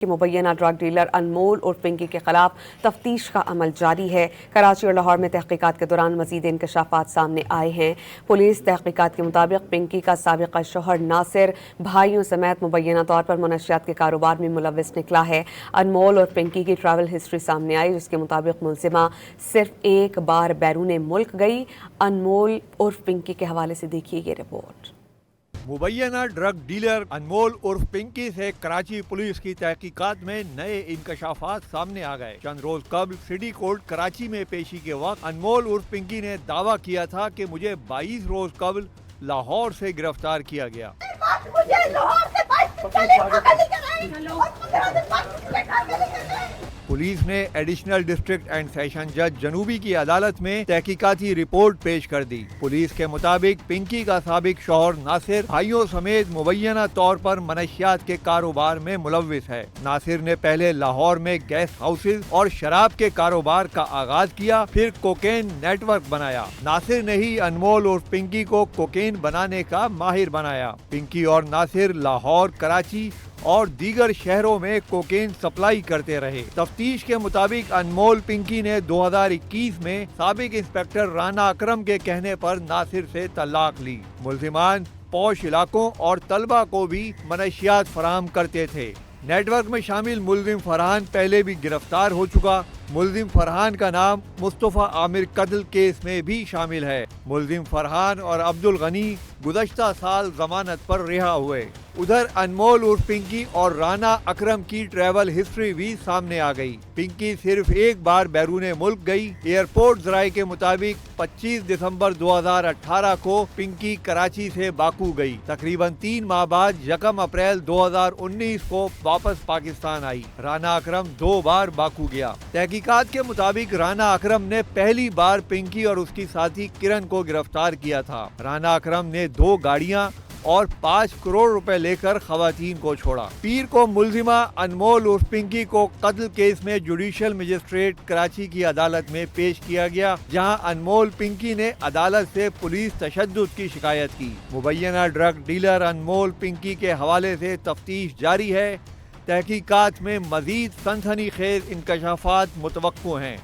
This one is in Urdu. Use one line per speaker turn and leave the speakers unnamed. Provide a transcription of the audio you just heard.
کہ مبینہ ڈرگ ڈیلر انمول اور پنکی کے خلاف تفتیش کا عمل جاری ہے۔ کراچی اور لاہور میں تحقیقات کے دوران مزید انکشافات سامنے آئے ہیں۔ پولیس تحقیقات کے مطابق پنکی کا سابقہ شوہر ناصر بھائیوں سمیت مبینہ طور پر منشیات کے کاروبار میں ملوث نکلا ہے۔ انمول اور پنکی کی ٹریول ہسٹری سامنے آئی، جس کے مطابق ملزمہ صرف ایک بار بیرون ملک گئی۔ انمول اور پنکی کے حوالے سے دیکھیے یہ رپورٹ۔
مبینہ ڈرگ ڈیلر انمول عرف پنکی سے کراچی پولیس کی تحقیقات میں نئے انکشافات سامنے آ گئے۔ چند روز قبل سٹی کورٹ کراچی میں پیشی کے وقت انمول عرف پنکی نے دعویٰ کیا تھا کہ مجھے 22 روز قبل لاہور سے گرفتار کیا گیا۔ پولیس نے ایڈیشنل ڈسٹرکٹ اینڈ سیشن جج جنوبی کی عدالت میں تحقیقاتی رپورٹ پیش کر دی۔ پولیس کے مطابق پنکی کا سابق شوہر ناصر بھائیوں سمیت مبینہ طور پر منشیات کے کاروبار میں ملوث ہے۔ ناصر نے پہلے لاہور میں گیسٹ ہاؤسز اور شراب کے کاروبار کا آغاز کیا، پھر کوکین نیٹ ورک بنایا۔ ناصر نے ہی انمول اور پنکی کو کوکین بنانے کا ماہر بنایا۔ پنکی اور ناصر لاہور، کراچی اور دیگر شہروں میں کوکین سپلائی کرتے رہے۔ تفتیش کے مطابق انمول پنکی نے 2021 میں سابق انسپکٹر رانا اکرم کے کہنے پر ناصر سے طلاق لی۔ ملزمان پوش علاقوں اور طلبہ کو بھی منشیات فراہم کرتے تھے۔ نیٹ ورک میں شامل ملزم فرحان پہلے بھی گرفتار ہو چکا۔ ملزم فرحان کا نام مصطفیٰ عامر قتل کیس میں بھی شامل ہے۔ ملزم فرحان اور عبد الغنی گزشتہ سال ضمانت پر رہا ہوئے۔ ادھر انمول عرف پنکی اور رانا اکرم کی ٹریول ہسٹری بھی سامنے آ گئی۔ پنکی صرف ایک بار بیرون ملک گئی۔ ایئرپورٹ ذرائع کے مطابق 25 دسمبر 2018 کو پنکی کراچی سے باکو گئی۔ تقریباً 3 ماہ بعد 1 اپریل 2019 کو واپس پاکستان آئی۔ رانا اکرم 2 بار باکو گیا۔ تحقیقات کے مطابق رانا اکرم نے پہلی بار پنکی اور اس کی ساتھی کرن کو گرفتار کیا تھا۔ رانا اکرم نے 2 گاڑیاں اور 5 کروڑ روپے لے کر خواتین کو چھوڑا۔ پیر کو ملزمہ انمول عرف پنکی کو قتل کیس میں جوڈیشل مجسٹریٹ کراچی کی عدالت میں پیش کیا گیا، جہاں انمول پنکی نے عدالت سے پولیس تشدد کی شکایت کی۔ مبینہ ڈرگ ڈیلر انمول پنکی کے حوالے سے تفتیش جاری ہے۔ تحقیقات میں مزید سنسنی خیز انکشافات متوقع ہیں۔